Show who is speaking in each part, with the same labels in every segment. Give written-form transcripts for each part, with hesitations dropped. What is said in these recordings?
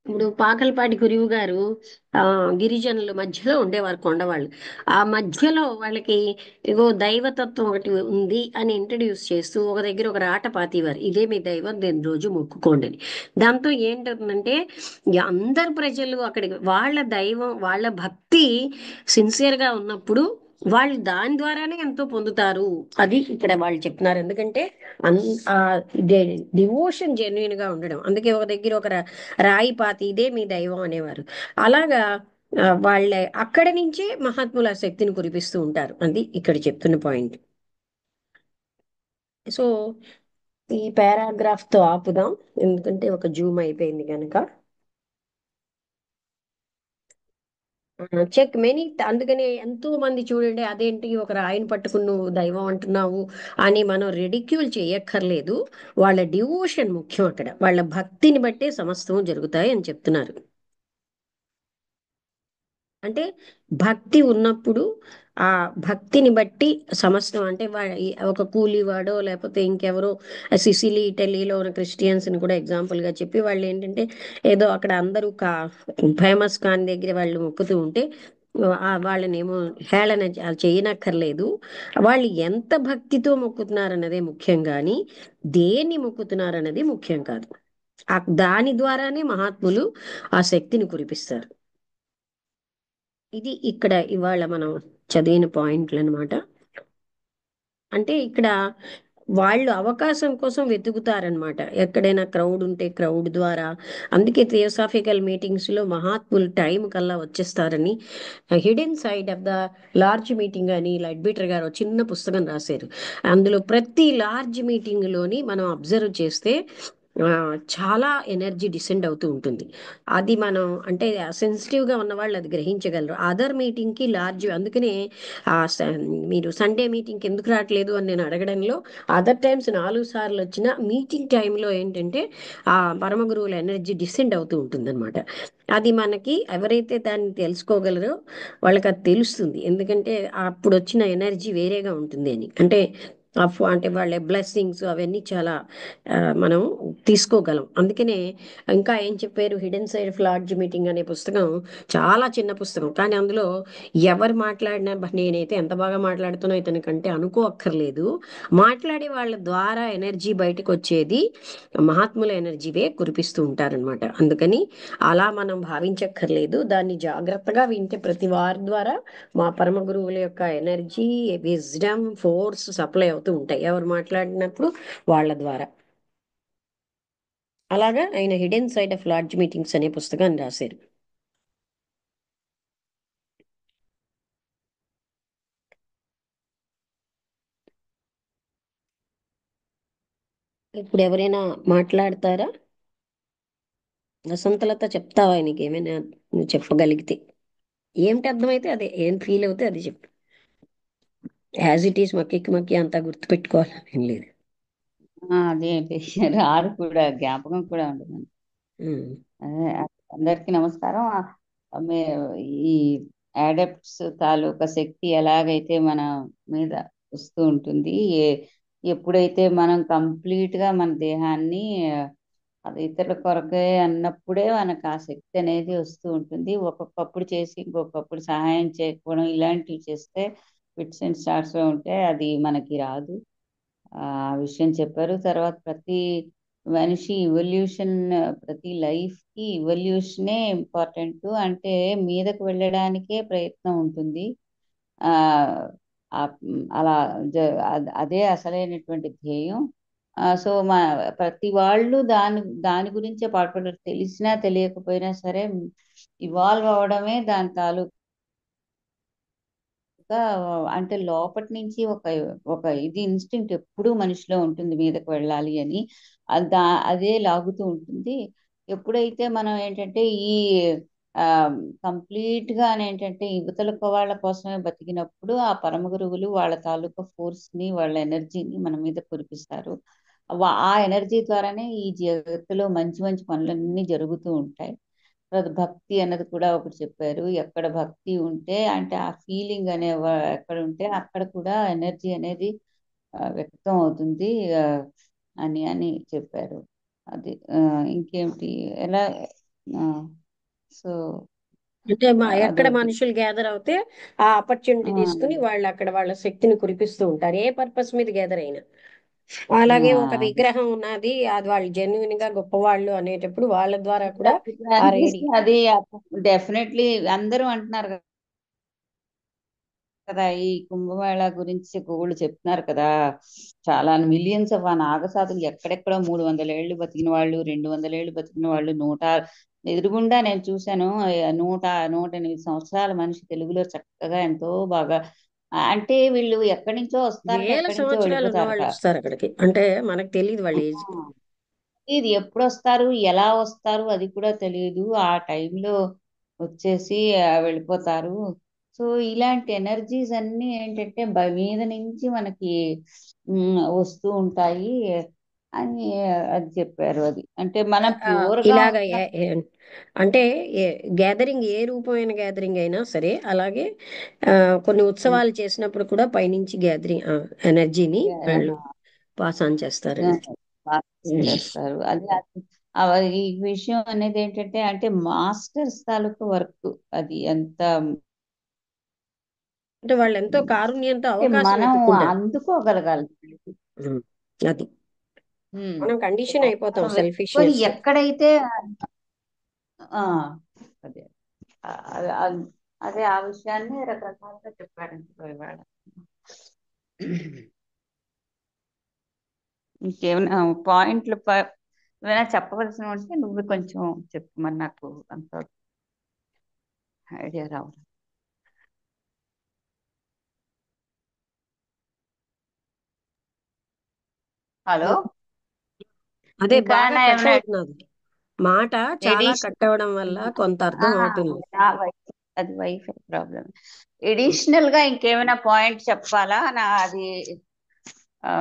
Speaker 1: ఇప్పుడు పాకలపాటి గురువు గారు గిరిజనుల మధ్యలో ఉండేవారు కొండవాళ్ళు. ఆ మధ్యలో వాళ్ళకి ఇగో దైవతత్వం ఒకటి ఉంది అని ఇంట్రడ్యూస్ చేస్తూ ఒక దగ్గర ఒక రాట పాతేవారు, ఇదే మీ దైవం, దీని రోజు మొక్కుకోండి అని. దాంతో ఏంటవుతుందంటే ఇక అందరు ప్రజలు అక్కడికి వాళ్ళ దైవం వాళ్ళ భక్తి సిన్సియర్గా ఉన్నప్పుడు వాళ్ళు దాని ద్వారానే ఎంతో పొందుతారు. అది ఇక్కడ వాళ్ళు చెప్తున్నారు. ఎందుకంటే అన్ ఆ డివోషన్ జెన్యున్ గా ఉండడం, అందుకే ఒక దగ్గర ఒక రాయి పాతి ఇదే మీ దైవం అనేవారు. అలాగా వాళ్ళ అక్కడి నుంచే మహాత్ముల శక్తిని కురిపిస్తూ ఉంటారు. అది ఇక్కడ చెప్తున్న పాయింట్. సో ఈ పారాగ్రాఫ్ తో ఆపుదాం, ఎందుకంటే ఒక జూమ్ అయిపోయింది కనుక. చెక్ మెనీ, అందుకనే ఎంతో మంది చూడండి, అదేంటి ఒక రాయిని పట్టుకుని నువ్వు దైవం అంటున్నావు అని మనం రెడిక్యూల్ చేయక్కర్లేదు. వాళ్ళ డివోషన్ ముఖ్యం, అక్కడ వాళ్ళ భక్తిని బట్టే సమస్తం జరుగుతాయి అని చెప్తున్నారు. అంటే భక్తి ఉన్నప్పుడు ఆ భక్తిని బట్టి సమస్తం, అంటే ఒక కూలీవాడో లేకపోతే ఇంకెవరో, సిసిలీ ఇటలీలో ఉన్న క్రిస్టియన్స్ని కూడా ఎగ్జాంపుల్గా చెప్పి వాళ్ళు ఏంటంటే ఏదో అక్కడ అందరూ ఫేమస్ ఖాన్ దగ్గర వాళ్ళు మొక్కుతూ ఉంటే వాళ్ళని ఏమో హేళన చేయనక్కర్లేదు. వాళ్ళు ఎంత భక్తితో మొక్కుతున్నారన్నదే ముఖ్యం, కానీ దేన్ని మొక్కుతున్నారన్నది ముఖ్యం కాదు. దాని ద్వారానే మహాత్ములు ఆ శక్తిని కురిపిస్తారు. ఇది ఇక్కడ ఇవాళ మనం చదివిన పాయింట్లు అన్నమాట. అంటే ఇక్కడ వాళ్ళు అవకాశం కోసం వెతుకుతారనమాట, ఎక్కడైనా క్రౌడ్ ఉంటే క్రౌడ్ ద్వారా. అందుకే థియోసాఫికల్ మీటింగ్స్ లో మహాత్ములు టైం కల్లా వచ్చేస్తారని hidden side of the large meeting అని లైట్బీటర్ గారు ఒక చిన్న పుస్తకం రాశారు. అందులో ప్రతి లార్జ్ మీటింగ్ లోని మనం అబ్జర్వ్ చేస్తే ఆ, చాలా ఎనర్జీ డిసెండ్ అవుతూ ఉంటుంది. అది మనం అంటే సెన్సిటివ్ గా ఉన్న వాళ్ళు అది గ్రహించగలరు. అదర్ మీటింగ్ కి లార్జ్, అందుకనే ఆ స- మీరు సండే మీటింగ్కి ఎందుకు రావట్లేదు అని నేను అడగడంలో, అదర్ టైమ్స్ 4 సార్లు వచ్చిన మీటింగ్ టైంలో ఏంటంటే ఆ పరమ గురువుల ఎనర్జీ డిసెండ్ అవుతూ ఉంటుందన్నమాట. అది మనకి ఎవరైతే దాన్ని తెలుసుకోగలరో వాళ్ళకి అది తెలుస్తుంది. ఎందుకంటే అప్పుడు వచ్చిన ఎనర్జీ వేరేగా ఉంటుంది అని. అంటే వాళ్ళ బ్లెస్సింగ్స్ అవన్నీ చాలా మనం తీసుకోగలం. అందుకనే ఇంకా ఏం చెప్పారు, hidden side of large meeting అనే పుస్తకం చాలా చిన్న పుస్తకం, కానీ అందులో ఎవరు మాట్లాడినా నేనైతే ఎంత బాగా మాట్లాడుతున్నా ఇతనికంటే అనుకోక్కర్లేదు. మాట్లాడే వాళ్ళ ద్వారా ఎనర్జీ బయటకు వచ్చేది మహాత్ముల ఎనర్జీవే కురిపిస్తూ ఉంటారనమాట. అందుకని అలా మనం భావించక్కర్లేదు, దాన్ని జాగ్రత్తగా వింటే ప్రతి వారి ద్వారా మా పరమ గురువుల యొక్క ఎనర్జీ, విజ్డమ్, ఫోర్స్ సప్లై అవుతూ ఉంటాయి ఎవరు మాట్లాడినప్పుడు వాళ్ళ ద్వారా. అలాగా ఆయన hidden side of large meetings అనే పుస్తకాన్ని రాశారు. ఇప్పుడు ఎవరైనా మాట్లాడతారా? వసంతలత చెప్తావా ఆయనకి ఏమైనా, నువ్వు చెప్పగలిగితే? ఏమిటి అర్థమైతే అదే, ఏం ఫీల్ అవుతే అది చెప్పు. యాజ్ ఇట్ ఈస్ మక్కి మక్కి అంతా గుర్తుపెట్టుకోవాలని ఏం లేదు.
Speaker 2: అదే రాదు కూడా, జ్ఞాపకం కూడా ఉండదు.
Speaker 1: ఉమ్.
Speaker 2: అదే, అందరికీ నమస్కారం. మే ఈ అడాప్ట్స్ తాలూకా శక్తి ఎలాగైతే మన మీద వస్తూ ఉంటుంది, ఎప్పుడైతే మనం కంప్లీట్ గా మన దేహాన్ని అది ఇతరుల కొరకే అన్నప్పుడే మనకు ఆ శక్తి అనేది వస్తూ ఉంటుంది. ఒక్కొక్కప్పుడు చేసి ఇంకొకప్పుడు సహాయం చేయకపోవడం ఇలాంటివి చేస్తే ఫిట్స్ అండ్ స్టార్ట్స్ లో ఉంటే అది మనకి రాదు. ఆ విషయం చెప్పారు. తర్వాత ప్రతి మనిషి ఇవల్యూషన్, ప్రతి లైఫ్ కి ఇవల్యూషనే ఇంపార్టెంట్. అంటే మీదకు వెళ్ళడానికే ప్రయత్నం ఉంటుంది. ఆ అలా అదే అసలైనటువంటి ధ్యేయం. సో ప్రతి వాళ్ళు దాని గురించే పాటుపడారు. తెలిసినా తెలియకపోయినా సరే ఇవాల్వ్ అవడమే దాని తాలూకు ఇంకా. అంటే లోపటి నుంచి ఒక ఒక ఇది ఇన్స్టింక్ట్ ఎప్పుడూ మనిషిలో ఉంటుంది మీదకి వెళ్ళాలి అని. అదే లాగుతూ ఉంటుంది. ఎప్పుడైతే మనం ఏంటంటే ఈ ఆ కంప్లీట్ గా ఏంటంటే యువతల వాళ్ళ కోసమే బతికినప్పుడు ఆ పరమ గురువులు వాళ్ళ తాలూకా ఫోర్స్ ని, వాళ్ళ ఎనర్జీని మన మీద కురిపిస్తారు. ఆ ఎనర్జీ ద్వారానే ఈ జగత్తులో మంచి మంచి పనులన్నీ జరుగుతూ ఉంటాయి. తర్వాత భక్తి అన్నది కూడా ఒకటి చెప్పారు. ఎక్కడ భక్తి ఉంటే అంటే ఆ ఫీలింగ్ ఎక్కడ ఉంటే అక్కడ కూడా ఎనర్జీ అనేది వ్యక్తం అవుతుంది ఆ, అని అని చెప్పారు. అది ఇంకేమిటి ఎలా ఆ, సో
Speaker 1: అంటే ఎక్కడ
Speaker 2: అదొకటి.
Speaker 1: మనుషులు గ్యాదర్ అవుతే ఆ ఆపర్చునిటీ
Speaker 2: ఆ,
Speaker 1: తీసుకుని వాళ్ళు అక్కడ వాళ్ళ శక్తిని కురిపిస్తూ ఉంటారు, ఏ పర్పస్ మీద గ్యాదర్ అయినా. అలాగే ఒక
Speaker 2: అది
Speaker 1: విగ్రహం ఉన్నది, అది వాళ్ళు జెన్యున్ గా గొప్పవాళ్ళు అనేటప్పుడు వాళ్ళ ద్వారా కూడా
Speaker 2: ఇప్పుడు
Speaker 1: ఆ రేడి.
Speaker 2: అనిపిస్తుంది అది. డెఫినెట్లీ అందరూ అంటున్నారు కదా, ఈ కుంభమేళ గురించి గోళ్ళు చెప్తున్నారు కదా. చాలా మిలియన్స్ ఆఫ్ ఆ నాగసాధులు ఎక్కడెక్కడో 300 ఏళ్ళు బతికిన వాళ్ళు, 200 ఏళ్ళు బతికిన వాళ్ళు, ఎదురుగుండా నేను చూశాను. 100 108 సంవత్సరాల మనిషి తెలుగులో చక్కగా ఎంతో బాగా అంటే వీళ్ళు ఎక్కడి నుంచో వస్తారట,
Speaker 1: వేల
Speaker 2: ఎక్కడి నుంచో
Speaker 1: సంవత్సరాలు ఉన్న
Speaker 2: వెళ్ళిపోతారట.
Speaker 1: వాళ్ళు వస్తారు అక్కడికి, అంటే మనకు తెలియదు వాళ్ళ ఏజ్.
Speaker 2: ఆ, ఇది ఎప్పుడు వస్తారు, ఎలా వస్తారు, అది కూడా తెలియదు. ఆ టైంలో వచ్చేసి వెళ్ళిపోతారు. సో ఇలాంటి ఎనర్జీస్ అన్ని ఏంటంటే మీద నుంచి మనకి వస్తూ ఉంటాయి అని అది చెప్పారు. అది అంటే మనం
Speaker 1: ఆ,
Speaker 2: ప్యూర్ గా
Speaker 1: ఇలాగ
Speaker 2: ఉన్న.
Speaker 1: అంటే గ్యాదరింగ్ ఏ రూపమైన గ్యాదరింగ్ అయినా సరే, అలాగే ఆ, కొన్ని ఉత్సవాలు చేసినప్పుడు కూడా పైనుంచి గ్యాదరింగ్ ఎనర్జీని వాళ్ళు పాస్ ఆన్ చేస్తారని.
Speaker 2: బాగా చేస్తారు అది. ఈ విషయం అనేది ఏంటంటే అంటే మాస్టర్స్ తాలూకు వర్క్. అది ఎంత
Speaker 1: అంటే వాళ్ళు ఎంతో కారుణ్యంతో
Speaker 2: అంటే
Speaker 1: అవకాశం
Speaker 2: మనం
Speaker 1: వెతుక్కుంటారు.
Speaker 2: అందుకోగలగాలి.
Speaker 1: ఉమ్, అది
Speaker 2: ఉమ్.
Speaker 1: మనం కండిషన్ అయిపోతాం
Speaker 2: అవకాశం వెతుక్కొని
Speaker 1: సెల్ఫిష్నెస్.
Speaker 2: ఎక్కడైతే ఆ అదే అదే అదే ఆ విషయాన్ని రకరకాలుగా చెప్పారండి ఇవాళ. ఇంకేమైనా పాయింట్లు ఏమైనా చెప్పవలసిన ఉంటే నువ్వు కొంచెం చెప్పు, మరి నాకు అంత ఐడియా రావాలి. హలో,
Speaker 1: అదే బాగా
Speaker 2: ఇంకానా
Speaker 1: కట్
Speaker 2: ఏమైనా
Speaker 1: అవుతున్నది మాట, చాలా
Speaker 2: ఎడిషన్
Speaker 1: కట్ అవడం వల్ల కొంత అర్థం అవుతుంది.
Speaker 2: అది వైఫై ప్రాబ్లం. ఎడిషనల్ గా ఇంకేమైనా పాయింట్ చెప్పాలా నా అది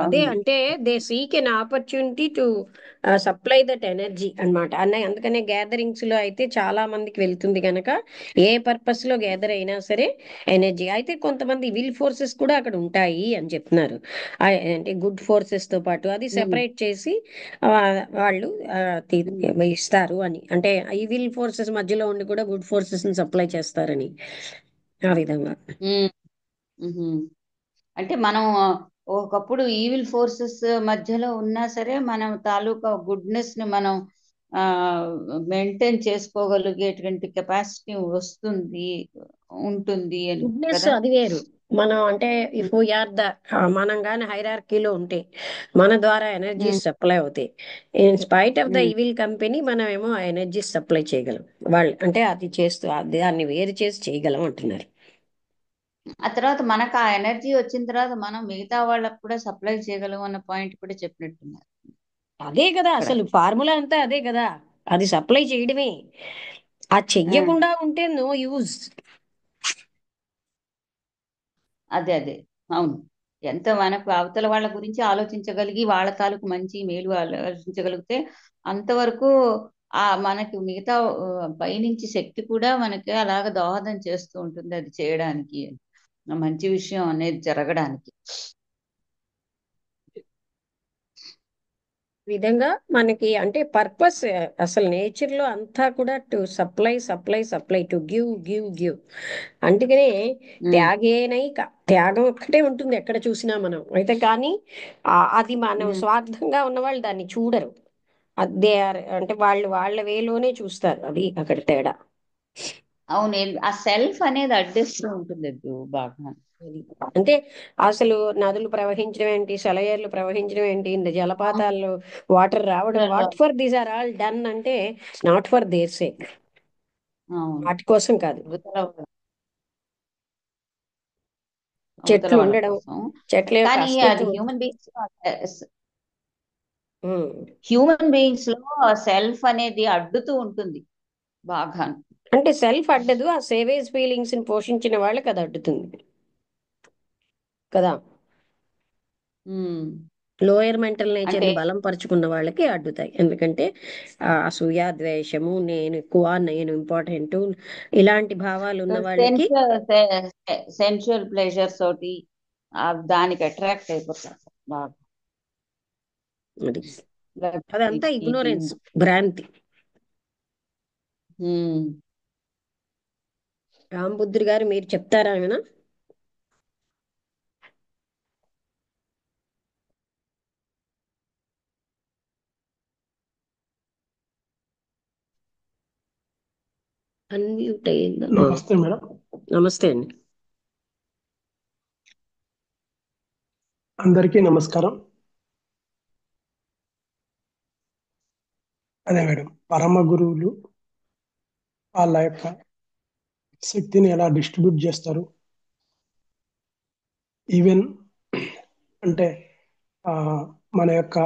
Speaker 1: అదే
Speaker 2: ఆమ్,
Speaker 1: అంటే they seek an opportunity to supply that energy అన్నమాట. అందుకనే గ్యాదరింగ్స్ లో అయితే చాలా మందికి వెళ్తుంది కనుక, ఏ పర్పస్ లో గ్యాదర్ అయినా సరే ఎనర్జీ అయితే కొంతమంది విల్ ఫోర్సెస్ కూడా అక్కడ ఉంటాయి అని చెప్తున్నారు. అంటే గుడ్ ఫోర్సెస్ తో పాటు అది
Speaker 2: ఉమ్,
Speaker 1: సెపరేట్ చేసి ఆ, వాళ్ళు
Speaker 2: ఉమ్,
Speaker 1: ఇస్తారు అని, అంటే ఈ విల్ ఫోర్సెస్ మధ్యలో ఉండి కూడా గుడ్ ఫోర్సెస్ ని సప్లై చేస్తారని, ఆ విధంగా.
Speaker 2: ఉమ్, ఉమ్. అంటే మనం ఒకప్పుడు ఈవిల్ ఫోర్సెస్ మధ్యలో ఉన్నా సరే మనం తాలూకా గుడ్నెస్ ని మనం ఆ మెయింటైన్ చేసుకోగలిగేటువంటి కెపాసిటీ వస్తుంది, ఉంటుంది అని
Speaker 1: గుడ్నెస్
Speaker 2: కదా.
Speaker 1: అది వేరు. మనం అంటే ఇఫ్ వీఆర్ ద మనం కానీ హైరార్కీలో ఉంటే మన ద్వారా ఎనర్జీస్
Speaker 2: ఉమ్,
Speaker 1: సప్లై అవుతాయి. In spite of the
Speaker 2: um.
Speaker 1: Evil company మనం ఏమో ఆ ఎనర్జీస్ సప్లై చేయగలం. వాళ్ళు అంటే అది చేస్తూ దాన్ని వేరు చేసి చేయగలం అంటున్నారు.
Speaker 2: ఆ తర్వాత మనకు ఆ ఎనర్జీ వచ్చిన తర్వాత మనం మిగతా వాళ్ళకు కూడా సప్లై చేయగలం అన్న పాయింట్ కూడా చెప్పినట్టున్నారు
Speaker 1: అదే కదా
Speaker 2: ఇక్కడ.
Speaker 1: అసలు ఫార్ములా అంతా అదే కదా, అది సప్లై చేయడమే. అది
Speaker 2: ఆ,
Speaker 1: చెయ్యకుండా ఉంటే నో యూజ్.
Speaker 2: అదే అదే, అవును. ఎంత మనకు అవతల వాళ్ళ గురించి ఆలోచించగలిగి వాళ్ళ తాలూకు మంచి మేలు ఆలోచించగలిగితే అంతవరకు మనకి మిగతా పైనుంచి శక్తి కూడా మనకి అలాగ దోహదం చేస్తూ ఉంటుంది అది చేయడానికి, ఆ మంచి విషయం అనేది జరగడానికి.
Speaker 1: విధంగా మనకి అంటే పర్పస్ అసలు నేచర్ లో అంతా కూడా to supply supply supply, to give give give. అందుకనే
Speaker 2: ఉమ్,
Speaker 1: త్యాగేనైక, త్యాగం ఒక్కటే ఉంటుంది ఎక్కడ చూసినా మనం అయితే, కానీ అది మనం
Speaker 2: ఉమ్.
Speaker 1: స్వార్థంగా ఉన్నవాళ్ళు దాన్ని చూడరు. అదే అంటే వాళ్ళు వాళ్ళ వేలోనే చూస్తారు, అది అక్కడ తేడా.
Speaker 2: అవును, ఆ సెల్ఫ్ అనేది అడ్డిస్తూ ఉంటుంది అది బాగా.
Speaker 1: అది. అంటే అసలు నదులు ప్రవహించడం ఏంటి, సెలయేర్లు ప్రవహించడం ఏంటి, ఇంత జలపాతాల్లో వాటర్ రావడం, what for these are all done అంటే నాట్ ఫర్ దేర్ సేక్,
Speaker 2: అవును,
Speaker 1: వాటి కోసం కాదు.
Speaker 2: అవతల అవతల
Speaker 1: చెట్లు
Speaker 2: వాళ్ళ
Speaker 1: ఉండడం,
Speaker 2: కోసం.
Speaker 1: చెట్ల యొక్క
Speaker 2: కానీ అది
Speaker 1: అస్తిత్వం. ఉమ్.
Speaker 2: హ్యూమన్ బీయింగ్స్ లో సెల్ఫ్ అనేది అడ్డుతూ ఉంటుంది బాగా.
Speaker 1: అంటే సెల్ఫ్ అడ్డదు, ఆ సేవేజ్ ఫీలింగ్స్ ని పోషించిన వాళ్ళకి అది అడ్డుతుంది కదా.
Speaker 2: ఉమ్.
Speaker 1: లోయర్ మెంటల్ నేచర్
Speaker 2: అంటే
Speaker 1: ని బలం పరుచుకున్న వాళ్ళకి అడ్డుతాయి, ఎందుకంటే అసూయ, ద్వేషము, నేను ఎక్కువ, నేను ఇంపార్టెంట్, ఇలాంటి భావాలు ఉన్న వాళ్ళకి
Speaker 2: సెన్షువల్ ప్లెజర్స్ తోటి దానికి అట్రాక్ట్ అయిపోతారు బాగా.
Speaker 1: అది. అదంతా ఇగ్నోరెన్స్, భ్రాంతి.
Speaker 2: ఉమ్.
Speaker 1: రామబుద్ధుడు గారు మీరు చెప్తారా ఏమైనా? అన్మ్యూట్ అయ్యిందా?
Speaker 3: నమస్తే మేడం.
Speaker 1: నమస్తే అండి.
Speaker 3: అందరికీ నమస్కారం. అదే మేడం, పరమ గురువులు వాళ్ళ యొక్క శక్తిని ఎలా డిస్ట్రిబ్యూట్ చేస్తారు, ఈవెన్ అంటే ఆ, మన యొక్క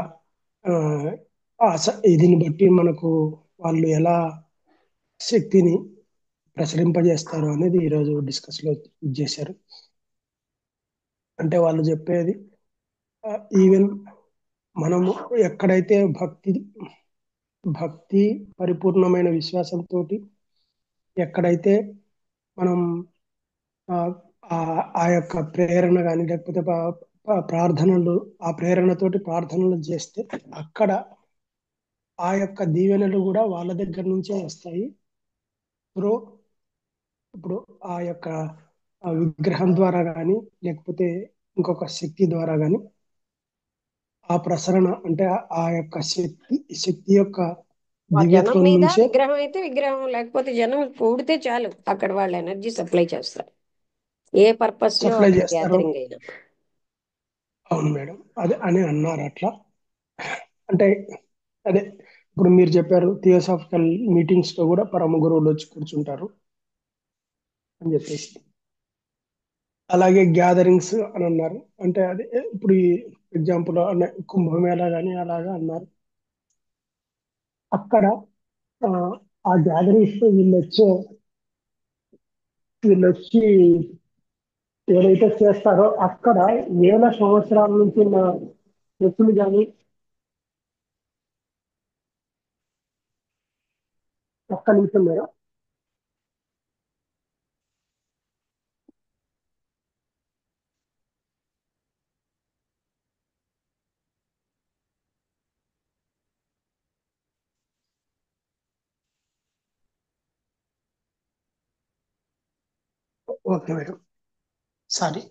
Speaker 3: ఆ, ఇదిని బట్టి మనకు వాళ్ళు ఎలా శక్తిని ప్రసరింపజేస్తారు అనేది ఈరోజు డిస్కస్ లో చేశారు. అంటే వాళ్ళు చెప్పేది ఈవెన్ మనము ఎక్కడైతే భక్తి పరిపూర్ణమైన విశ్వాసంతో ఎక్కడైతే మనం ఆ ఆ ఆ యొక్క ప్రేరణ కానీ లేకపోతే ప్రార్థనలు, ఆ ప్రేరణతోటి ప్రార్థనలు చేస్తే అక్కడ ఆ యొక్క దీవెనలు కూడా వాళ్ళ దగ్గర నుంచే వస్తాయి. ఇప్పుడు ఇప్పుడు ఆ యొక్క ఆ విగ్రహం ద్వారా కానీ లేకపోతే ఇంకొక శక్తి ద్వారా కానీ ఆ ప్రసరణ అంటే ఆ యొక్క శక్తి యొక్క
Speaker 1: ఆ జనం
Speaker 3: దివ్యత్వం
Speaker 1: మీద
Speaker 3: నుంచే.
Speaker 1: విగ్రహం అయితే విగ్రహం, లేకపోతే జనం కూడితే చాలు, అక్కడ వాళ్ళు ఎనర్జీ సప్లై చేస్తారు, ఏ పర్పస్ లో
Speaker 3: సప్లై
Speaker 1: అక్కడ
Speaker 3: చేస్తారు.
Speaker 1: గ్యాదరింగ్ అయినా.
Speaker 3: అవును మేడం, అదే అని అన్నారు అట్లా. అంటే అదే ఇప్పుడు మీరు చెప్పారు థియోసాఫికల్ మీటింగ్స్ లో కూడా పరమ గురువులు వచ్చి కూర్చుంటారు అని చెప్పేసి, అలాగే గ్యాదరింగ్స్ అని అన్నారు. అంటే అదే ఇప్పుడు ఈ ఎగ్జాంపుల్ కుంభమేళ కానీ అలాగా అన్నారు. అక్కడ ఆ, ఆ గ్యాదరింగ్స్ లో వీళ్ళు వచ్చి ఏదైతే చేస్తారో అక్కడ వేల సంవత్సరాల నుంచి ఉన్న వ్యక్తులు కానీ, ఒక్క నిమిషం మేడం. Okay madam, sorry.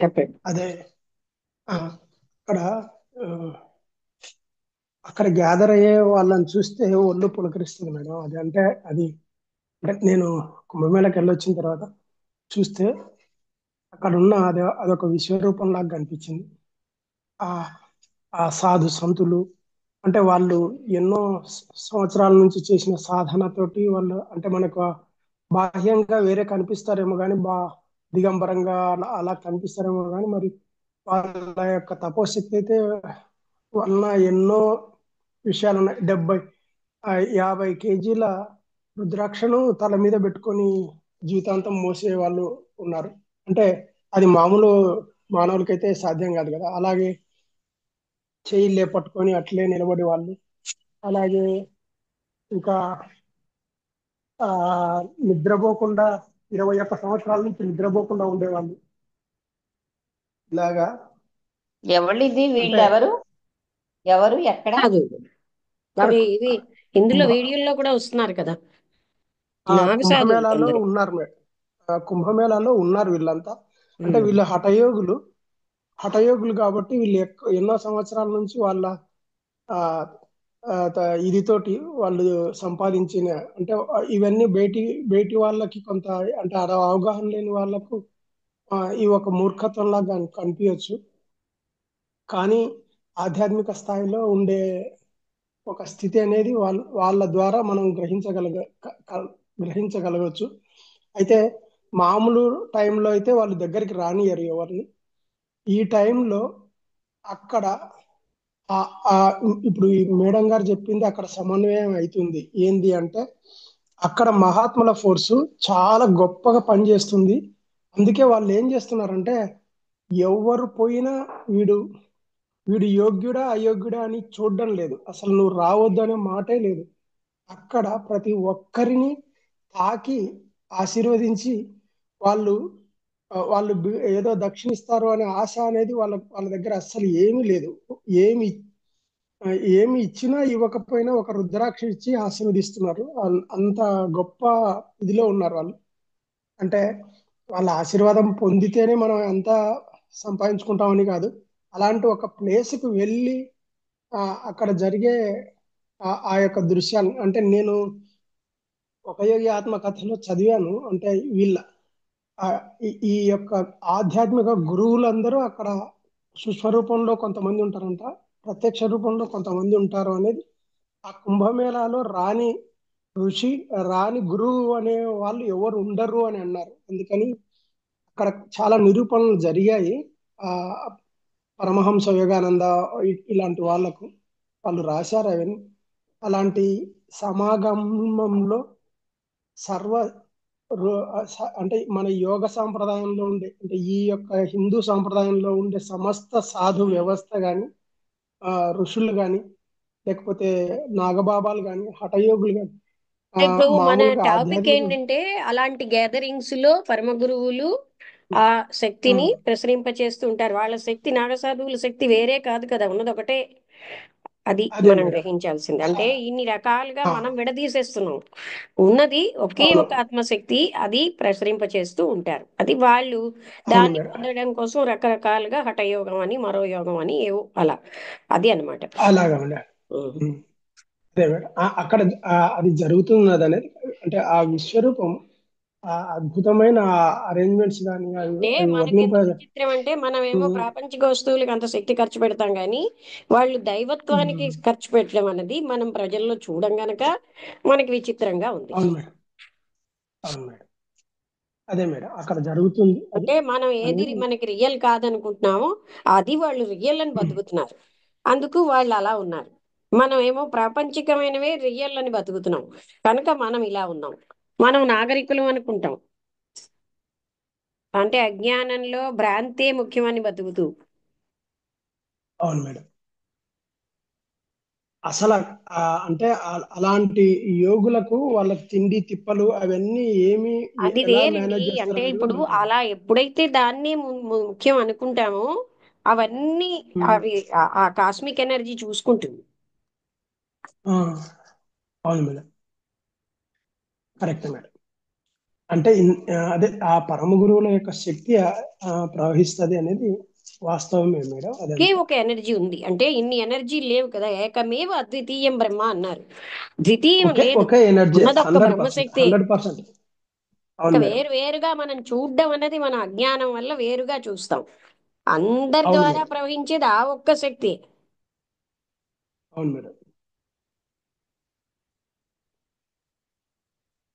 Speaker 1: చెప్పండి.
Speaker 3: అదే ఆ, అక్కడ ఆ, అక్కడ గ్యాదర్ అయ్యే వాళ్ళని చూస్తే ఒళ్ళు పులకరిస్తుంది మేడం. అది అంటే అది అంటే నేను కుంభమేళకి వెళ్ళొచ్చిన తర్వాత చూస్తే అక్కడ ఉన్న అదొక విశ్వరూపం లాగా కనిపించింది. ఆ ఆ సాధు సంతులు అంటే వాళ్ళు ఎన్నో సంవత్సరాల నుంచి చేసిన సాధనతోటి వాళ్ళు అంటే మనకు బాహ్యంగా వేరే కనిపిస్తారేమో కానీ దిగంబరంగా అలా కనిపిస్తారేమో కానీ మరి వాళ్ళ యొక్క తపోశక్తి అయితే వలన ఎన్నో విషయాలు ఉన్నాయి. 50 కేజీల రుద్రాక్షను తల మీద పెట్టుకొని జీవితాంతం మోసే వాళ్ళు ఉన్నారు. అంటే అది మామూలు మానవులకైతే సాధ్యం కాదు కదా. అలాగే చేయిలే పట్టుకొని అట్లే నిలబడి వాళ్ళు, అలాగే ఇంకా ఆ నిద్రపోకుండా 21 సంవత్సరాల నుంచి నిద్రపోకుండా ఉండేవాళ్ళు. ఇలాగా
Speaker 2: ఎవరిది
Speaker 3: అంటే
Speaker 2: వీళ్ళెవరు? ఎవరు ఎక్కడ?
Speaker 1: కాదు,
Speaker 3: ఇక్కడ
Speaker 1: మరి ఇది ఇందులో
Speaker 3: కుంభ
Speaker 1: వీడియోల్లో కూడా వస్తున్నారు కదా,
Speaker 3: ఆ
Speaker 1: నాగ సాధువులు
Speaker 3: కుంభమేళాలో
Speaker 1: కొందరు.
Speaker 3: ఉన్నారు కుంభమేళాలో ఉన్నారు వీళ్ళంతా. అంటే
Speaker 1: ఉమ్.
Speaker 3: వీళ్ళు హఠయోగులు కాబట్టి వీళ్ళు ఎన్నో సంవత్సరాల నుంచి వాళ్ళ ఆ ఇదితోటి వాళ్ళు సంపాదించిన అంటే ఇవన్నీ బయటి వాళ్ళకి కొంత అంటే అవగాహన లేని వాళ్ళకు ఈ ఒక మూర్ఖత్వం లాగా కనిపించచ్చు. కానీ ఆధ్యాత్మిక స్థాయిలో ఉండే ఒక స్థితి అనేది వాళ్ళ ద్వారా మనం గ్రహించగలగచ్చు. అయితే మామూలు టైంలో అయితే వాళ్ళు దగ్గరికి రానియరు ఎవరిని. ఈ టైంలో అక్కడ ఆ ఆ ఇప్పుడు ఈ మేడం గారు చెప్పింది అక్కడ సమన్వయం అవుతుంది. ఏంది అంటే అక్కడ మహాత్ముల ఫోర్సు చాలా గొప్పగా పనిచేస్తుంది. అందుకే వాళ్ళు ఏం చేస్తున్నారంటే ఎవరు పోయినా వీడు వీడు యోగ్యుడా అయోగ్యుడా అని చూడడం లేదు. అసలు నువ్వు రావద్దు అనే మాటే లేదు. అక్కడ ప్రతి ఒక్కరిని తాకి ఆశీర్వదించి వాళ్ళు వాళ్ళు ఏదో దక్షిణిస్తారు అనే ఆశ అనేది వాళ్ళ వాళ్ళ దగ్గర అస్సలు ఏమీ లేదు. ఏమి ఆ, ఏమి ఇచ్చినా ఇవ్వకపోయినా ఒక రుద్రాక్ష ఇచ్చి ఆశీర్వదిస్తున్నారు. అంత గొప్ప ఇదిలో ఉన్నారు వాళ్ళు. అంటే వాళ్ళ ఆశీర్వాదం పొందితేనే మనం ఎంత సంపాదించుకుంటామని కాదు. అలాంటి ఒక ప్లేస్కి వెళ్ళి ఆ, అక్కడ జరిగే ఆ యొక్క దృశ్యాలు అంటే నేను ఒక యోగి ఆత్మకథలో చదివాను. అంటే వీళ్ళ ఆ, ఈ యొక్క ఆధ్యాత్మిక గురువులందరూ అక్కడ సుస్వరూపంలో కొంతమంది ఉంటారంట, ప్రత్యక్ష రూపంలో కొంతమంది ఉంటారు అనేది ఆ కుంభమేళాలో రాని ఋషి, రాని గురువు అనే వాళ్ళు ఎవరు ఉండరు అని అన్నారు. అందుకని అక్కడ చాలా నిరూపణలు జరిగాయి. ఆ పరమహంస యోగానంద ఇలాంటి వాళ్ళకు వాళ్ళు రాశారు అవన్నీ. అలాంటి సమాగమంలో సర్వ అంటే మన యోగ సాంప్రదాయంలో ఉండే, అంటే ఈ యొక్క హిందూ సాంప్రదాయంలో ఉండే సమస్త సాధు వ్యవస్థ కానీ, ఋషులు కానీ, లేకపోతే నాగబాబాలు కానీ, హఠయోగులు కానీ,
Speaker 1: ఇప్పుడు మన
Speaker 3: మామూలుగా
Speaker 1: టాపిక్
Speaker 3: ఆధ్యాత్మిక.
Speaker 1: ఏంటంటే అలాంటి గ్యాదరింగ్స్ లో పరమ గురువులు ఆ శక్తిని
Speaker 3: ఉమ్,
Speaker 1: ప్రసరింపచేస్తూ ఉంటారు. వాళ్ళ శక్తి నాగసాధువుల శక్తి వేరే కాదు కదా, ఉన్నది ఒకటే. అది
Speaker 3: అదే
Speaker 1: మనం
Speaker 3: మేడం.
Speaker 1: గ్రహించాల్సింది.
Speaker 3: ఆ,
Speaker 1: అంటే ఇన్ని రకాలుగా
Speaker 3: ఆ,
Speaker 1: మనం విడదీసేస్తున్నాం. ఉన్నది ఒకే
Speaker 3: అవును.
Speaker 1: ఒక ఆత్మశక్తి, అది ప్రసరింపచేస్తూ ఉంటారు. అది వాళ్ళు
Speaker 3: అవును
Speaker 1: దాన్ని
Speaker 3: మేడం.
Speaker 1: పొందడం కోసం రకరకాలుగా హఠయోగం అని మరో యోగం అని ఏవో అలా. అది అన్నమాట.
Speaker 3: అలాగా మేడం.
Speaker 1: ఉమ్.
Speaker 3: ఉమ్, అదే మేడం. అక్కడ అది జరుగుతున్నది అనేది, అంటే ఆ విశ్వరూపం, ఆ అద్భుతమైన అరేంజ్మెంట్స్ కానీ అవి
Speaker 1: అంటే
Speaker 3: అవి వర్ణింప.
Speaker 1: మనకెందుకు విచిత్రం అంటే మనమేమో
Speaker 3: ఉమ్,
Speaker 1: ప్రాపంచిక వస్తువులకి అంత శక్తి ఖర్చు పెడతాం కానీ వాళ్ళు దైవత్వానికి
Speaker 3: ఉమ్,
Speaker 1: ఖర్చు పెట్టడం అన్నది మనం ప్రజల్లో చూడం గనక మనకి విచిత్రంగా ఉంది.
Speaker 3: అవును మేడం. అవును మేడం. అదే మేడం అక్కడ జరుగుతుంది అది
Speaker 1: అంటే మనం ఏది
Speaker 3: అనేది.
Speaker 1: మనకి రియల్ కాదనుకుంటున్నామో అది వాళ్ళు రియల్ అని
Speaker 3: ఉమ్,
Speaker 1: బతుకుతున్నారు. అందుకు వాళ్ళు అలా ఉన్నారు. మనం ఏమో ప్రాపంచికమైనవే రియల్ అని బతుకుతున్నాం. కనుక మనం ఇలా ఉన్నాం. మనం నాగరికులం అనుకుంటాం. అంటే అజ్ఞానంలో భ్రాంతే ముఖ్యమని బతుకుతూ.
Speaker 3: అవును మేడం. అసలు అంటే అలాంటి యోగులకు వాళ్ళకి తిండి తిప్పలు అవన్నీ ఏమి
Speaker 1: అది
Speaker 3: ఎలా
Speaker 1: వేరండి.
Speaker 3: మేనేజ్
Speaker 1: అంటే
Speaker 3: చేస్తారనేది కూడా
Speaker 1: ఇప్పుడు
Speaker 3: మనకు తెలియదు.
Speaker 1: అలా ఎప్పుడైతే దాన్ని ముఖ్యం అనుకుంటామో అవన్నీ
Speaker 3: ఉమ్,
Speaker 1: అవి ఆ కాస్మిక్ ఎనర్జీ చూసుకుంటుంది.
Speaker 3: ఆ, అవును మేడం. Correct madam. అంటే అదే ఆ పరమ గురువుల యొక్క శక్తి ప్రవహిస్తుంది అనేది వాస్తవమే మేడం
Speaker 1: ఒకే
Speaker 3: అదంతా.
Speaker 1: ఒక ఎనర్జీ ఉంది. అంటే ఇన్ని ఎనర్జీ లేవు కదా, ఏకమేవ అద్వితీయం బ్రహ్మ అన్నారు. ద్వితీయం
Speaker 3: ఒకే
Speaker 1: లేదు,
Speaker 3: ఒకే ఎనర్జీ
Speaker 1: ఉన్నది ఒక్క
Speaker 3: 100%,
Speaker 1: బ్రహ్మశక్తే.
Speaker 3: 100%.
Speaker 1: ఇంకా
Speaker 3: అవును మేడం.
Speaker 1: వేరు వేరుగా మనం చూడడం అన్నది మన అజ్ఞానం వల్ల వేరుగా చూస్తాం. అందరి
Speaker 3: అవును
Speaker 1: ద్వారా
Speaker 3: మేడం.
Speaker 1: ప్రవహించేది ఆ ఒక్క శక్తి.
Speaker 3: అవును మేడం.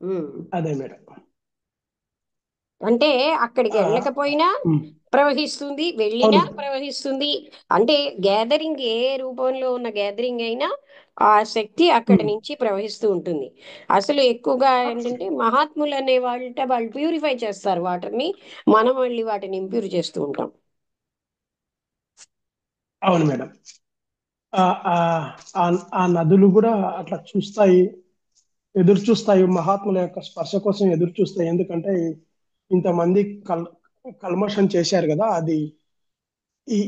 Speaker 1: ఉమ్.
Speaker 3: అదే మేడం.
Speaker 1: అంటే అక్కడికి
Speaker 3: ఆ,
Speaker 1: వెళ్ళకపోయినా
Speaker 3: ఉమ్,
Speaker 1: ప్రవహిస్తుంది, వెళ్ళినా
Speaker 3: అవును.
Speaker 1: ప్రవహిస్తుంది. అంటే గ్యాదరింగ్ ఏ రూపంలో ఉన్న గ్యాదరింగ్ అయినా ఆ శక్తి అక్కడి
Speaker 3: ఉమ్,
Speaker 1: నుంచి ప్రవహిస్తూ ఉంటుంది. అసలు ఎక్కువగా ఏంటంటే మహాత్ములు అనే వాళ్ళు ప్యూరిఫై చేస్తారు వాటర్ని. మనం వెళ్ళి వాటిని ఇంప్యూర్ చేస్తూ ఉంటాం.
Speaker 3: అవును మేడం. ఆ ఆ ఆ ఆ నదులు కూడా అట్లా చూస్తాయి, ఎదురు చూస్తాయి, మహాత్ముల యొక్క స్పర్శ కోసం ఎదురు చూస్తాయి. ఎందుకంటే ఇంతమంది కల్ కల్మషం చేశారు కదా, అది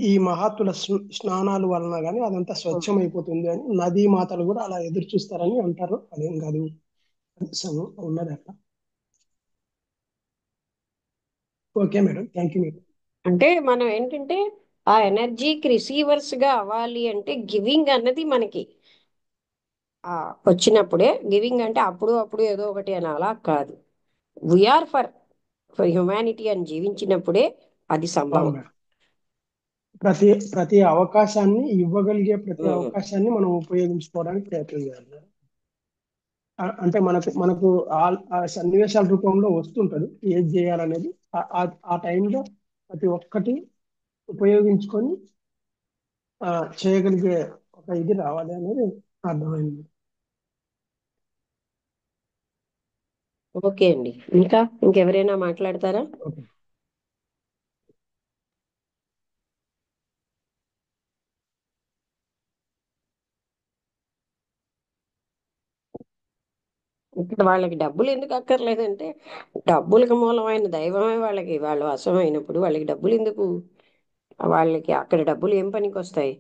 Speaker 3: ఈ మహాత్ముల స్నానాలు వలన కానీ అదంతా స్వచ్ఛం అయిపోతుంది అని నదీ మాతలు కూడా అలా ఎదురు చూస్తారని అంటారు. అదేం కాదు, ఉన్నది అట్లా. Okay madam, thank you madam.
Speaker 1: అంటే మనం ఏంటంటే ఆ ఎనర్జీకి రిసీవర్స్ గా అవ్వాలి అంటే గివింగ్ అన్నది మనకి ఆ వచ్చినప్పుడే. గివింగ్ అంటే అప్పుడు అప్పుడు ఏదో ఒకటి అని అలా కాదు. వీఆర్ ఫర్ ఫర్ హ్యుమానిటీ అని జీవించినప్పుడే అది
Speaker 3: అవును
Speaker 1: సంభవం.
Speaker 3: మేడం. ప్రతి ప్రతి అవకాశాన్ని ఇవ్వగలిగే ప్రతి
Speaker 1: ఉమ్.
Speaker 3: అవకాశాన్ని మనం ఉపయోగించుకోవడానికి ప్రయత్నం చేయాలి మేడం. అంటే మనకు ఆ సన్నివేశాల రూపంలో వస్తుంటది ఏది చేయాలనేది. ఆ టైంలో ప్రతి ఒక్కటి ఉపయోగించుకొని ఆ, చేయగలిగే ఒక ఇది రావాలి అనేది అర్థమైంది.
Speaker 1: ఓకే అండి. ఇంకా ఇంకెవరైనా మాట్లాడతారా?
Speaker 3: ఓకే.
Speaker 1: ఇక్కడ వాళ్ళకి డబ్బులు ఎందుకు అక్కర్లేదంటే డబ్బులకు మూలమైన దైవమే వాళ్ళకి వాళ్ళు వశమైనప్పుడు వాళ్ళకి డబ్బులు ఎందుకు? వాళ్ళకి అక్కడ డబ్బులు ఏం పనికి వస్తాయి?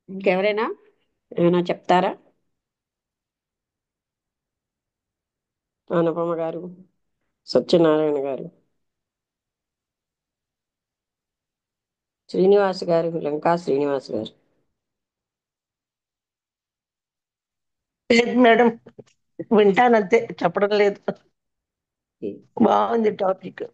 Speaker 1: ఇంకెవరైనా ఏమైనా చెప్తారా? అనుపమ గారు, సత్యనారాయణ గారు, శ్రీనివాస్ గారు, లంకా శ్రీనివాస్ గారు.
Speaker 4: లేదు మేడం, వింటానంతే, చెప్పడం లేదు. బాగుంది టాపిక్.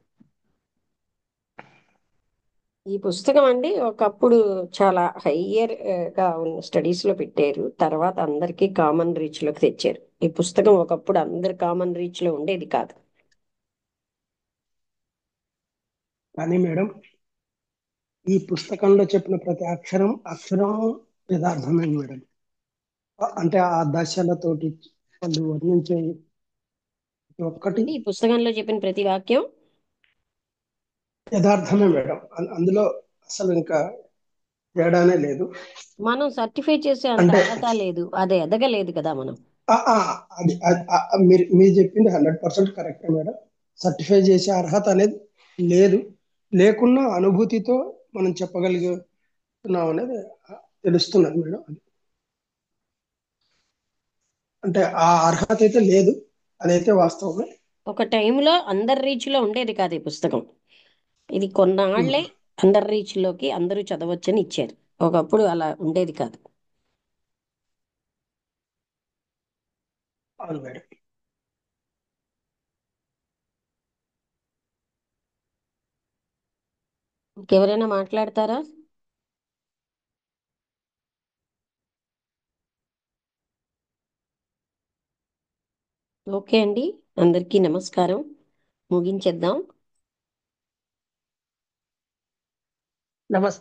Speaker 1: ఈ పుస్తకం అండి ఒకప్పుడు చాలా హయ్యర్ గా ఉన్న స్టడీస్ లో పెట్టారు, తర్వాత అందరికీ కామన్ రీచ్ లోకి తెచ్చారు. ఈ పుస్తకం ఒకప్పుడు అందరి కామన్ రీచ్ లో ఉండేది కాదు.
Speaker 3: కానీ మేడం, ఈ పుస్తకంలో చెప్పిన ప్రతి అక్షరం అక్షరం యథార్థమైంది మేడం. అంటే ఆ దశలతోటి వాళ్ళు వర్ణించే ప్రతి ఒక్కటి
Speaker 1: ఈ పుస్తకంలో చెప్పిన ప్రతి వాక్యం
Speaker 3: యథార్థమే మేడం. అందులో అసలు ఇంకా తేడానే లేదు.
Speaker 1: మనం సర్టిఫై చేసే అంత
Speaker 3: అంటే
Speaker 1: అర్హత లేదు, అదే ఎదగలేదు కదా మనం.
Speaker 3: ఆ, ఆ, మీరు మీరు చెప్పింది 100% కరెక్టే మేడం. సర్టిఫై చేసే అర్హత అనేది లేదు. లేకున్నా అనుభూతితో మనం చెప్పగలుగుతున్నాం అనేది తెలుస్తున్నది మేడం. అంటే ఆ అర్హత అయితే లేదు, అదైతే వాస్తవమే.
Speaker 1: ఒక టైంలో అందరి రీచ్ లో ఉండేది కాదు ఈ పుస్తకం. ఇది
Speaker 3: ఉమ్,
Speaker 1: కొన్నాళ్లే అందరి రీచ్ లోకి అందరూ చదవచ్చని ఇచ్చారు. ఒకప్పుడు అలా ఉండేది కాదు.
Speaker 3: అవును మేడం.
Speaker 1: ఇంకెవరైనా మాట్లాడతారా? ఓకే అండి, అందరికీ నమస్కారం. ముగించేద్దాం.
Speaker 4: నమస్తే.